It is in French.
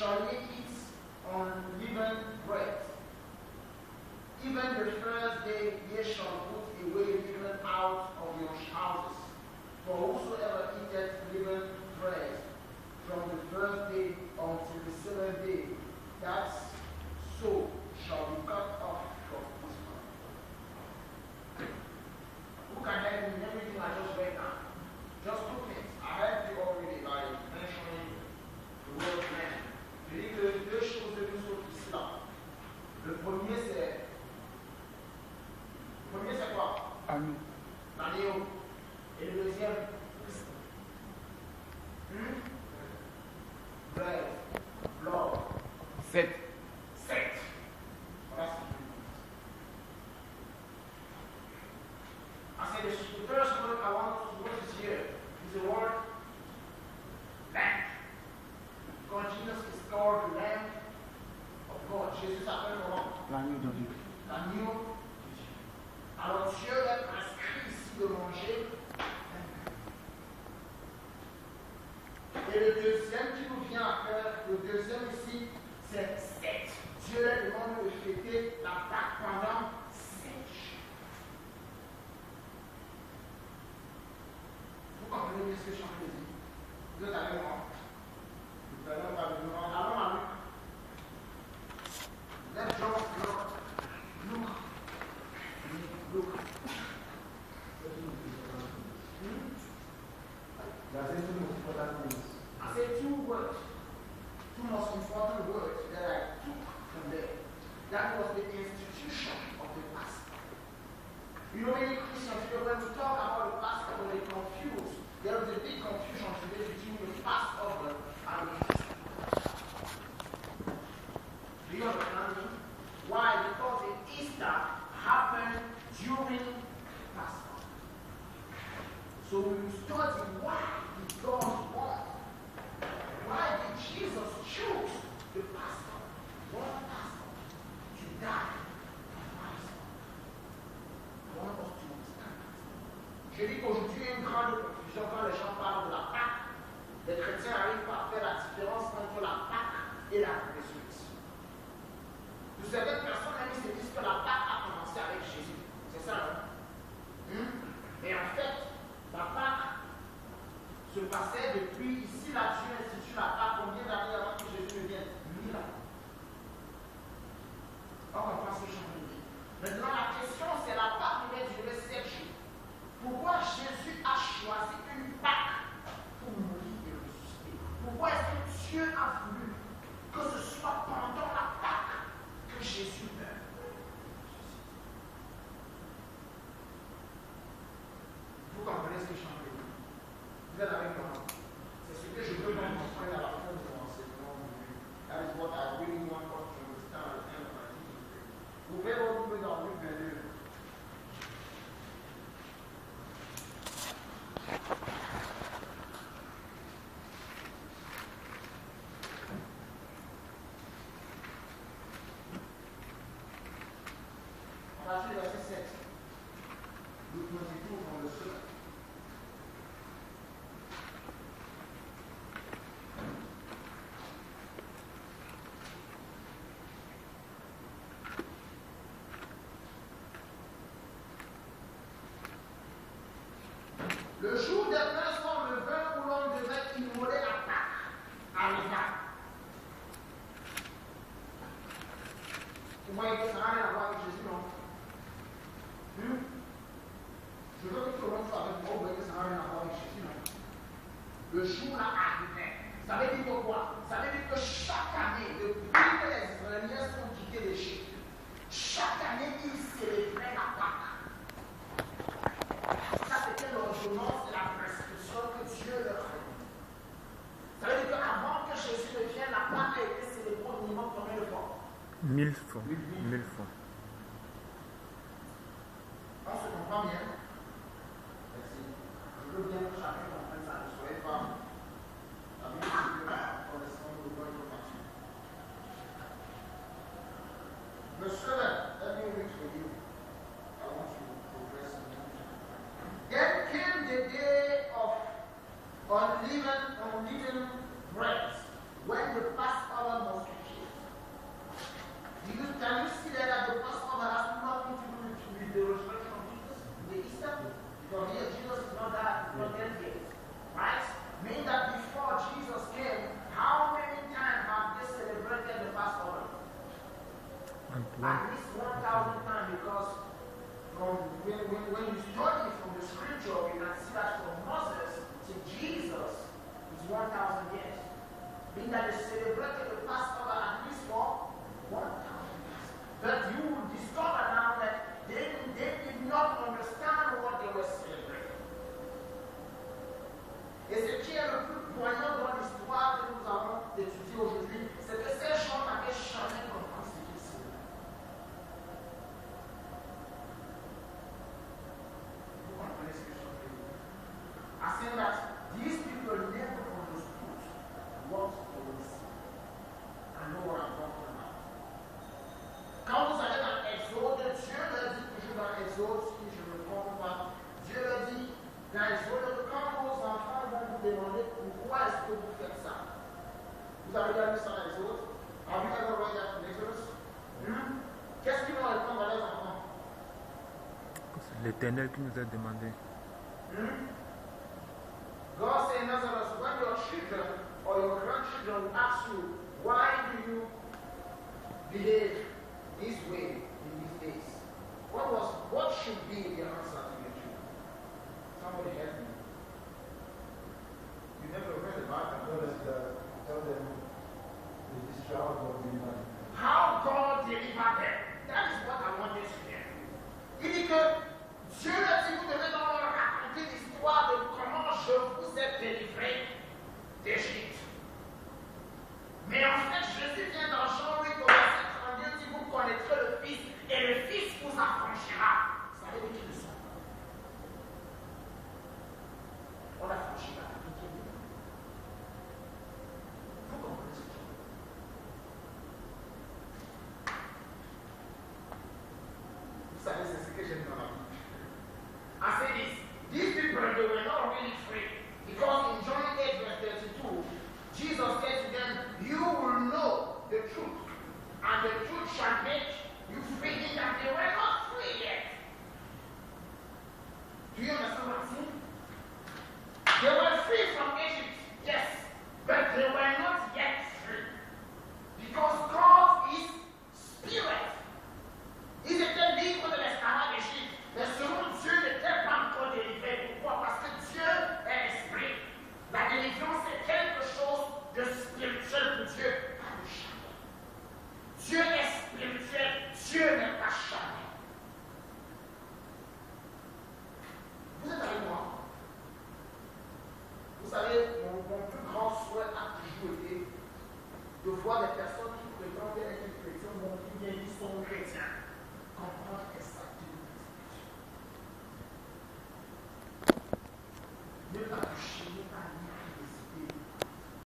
shall ye eat unleavened bread. Even the first day ye shall put away leaven out of your houses. For whosoever eateth leavened bread from the first day until the seventh day, that so shall be cut off from his mouth. Who can help me in everything I just read now? Just 2 things. I helped you already by mentioning the word man. Je dis que 2 choses de nous sont ici là. Le premier c'est quoi? L'agneau. Et le deuxième bread, blood. 7. Voilà ce que I said the first word I want to notice here is the word lamb. God, Jesus is called the Lamb of God. Jésus s'appelle comment? L'agneau de Dieu. L'agneau. Alors Dieu a prescrit ici de manger. Et le deuxième qui nous vient à cœur, le deuxième ici, c'est 7. Dieu leur demande de fêter la Pâque pendant 7 jours. Vous comprenez ce que je suis en train de dire? Vous êtes avec moi? Nous allons pas venir. Allons à Luc. Let's go. Look. I said 2 words, 2 most important words that I took from there. That was the institution of the Passover. You know, many Christians, when we talk about the Passover, they confuse. There is a big confusion today between the Passover and the Easter. Do you understand me? Why? Because the Easter happened during Passover. So we will study why did God want? Why did Jesus choose the Passover, one Passover, to die on Passover? I want us to understand that. Je dis qu'aujourd'hui, il y a une grande confusion quand les gens parlent de la Pâque. Les chrétiens n'arrivent pas à faire la différence entre la Pâque et la résurrection. De certaines personnes, même, se disent que la Pâque a commencé avec Jésus. C'est ça, non? Mais en fait, la Pâque se passait depuis ici, là, Dieu institue la Pâque combien d'années avant que Jésus ne vienne? 1000 ans. On comprend ce que je suis en train de dire. Maintenant, la question, c'est la Pâque devait durer 7 jours. Pourquoi Jésus a choisi une Pâque pour mourir et ressusciter? Pourquoi est-ce que Dieu a voulu que ce soit pendant la Pâque que Jésus meurt? Vous comprenez ce que je suis en train de dire? Vous êtes avec moi? C'est ce que je veux qu'on comprenne à la fin de mon enseignement. That is what I really want us to understand at the end of my teaching. Vous pouvez retrouver dans Luc 22. On va suivre verset 7. Luc 22 dans le second. Le jour des pains sans levain où l'on devait immoler la Pâque arriva. Vous voyez que ça n'a rien à voir avec Jésus, non? Je veux que tout le monde soit avec moi, vous voyez que ça n'a rien à voir avec Jésus, non? Le jour là arrivait. Ça veut dire quoi? Ça veut dire que chaque année, depuis que les Israéliens sont quittés l'Égypte, chaque année, ils célébraient la Pâque. Ça, c'était l'ordonnance et la prescription que Dieu leur a donnée. Ça veut dire qu'avant que Jésus ne vienne, la Pâque a été célébrée au minimum combien de fois? 1000 fois. 1000 fois. On se comprend bien? Merci. Je veux bien que chacun comprenne ça. Ne soyez pas. La Bible dit que la connaissance de bonne information. Monsieur, let me read for you. I want you to progress in the Then came the day of unleavened bread, when the Passover at least 1,000 times, because when you study from the scripture, you can see that from Moses to Jesus is 1,000 years. Meaning that they celebrated the Passover at least for 1,000 years. But you will discover now that they did not understand what they were celebrating. Ézéchiel, le plus poignant dans l'histoire que nous avons étudiée aujourd'hui, c'est que ces gens n'avaient jamais compris ce qu'ils célébraient. Vous comprenez ce que je suis en train de dire? I say that these people never understood what they were saying. I know what I'm talking about. Quand vous allez dans Exode, Dieu leur dit toujours dans Exode, si je ne me trompe pas, Dieu leur dit dans Exode, quand vos enfants vont vous demander pourquoi est-ce que vous faites ça. Vous avez déjà vu ça dans Exode? Have you ever read that in Exodus? Qu'est-ce qu'ils vont répondre à leurs enfants? C'est l'Éternel qui nous a demandé. God said in Exodus, when your children or your grandchildren will ask you, why do you behave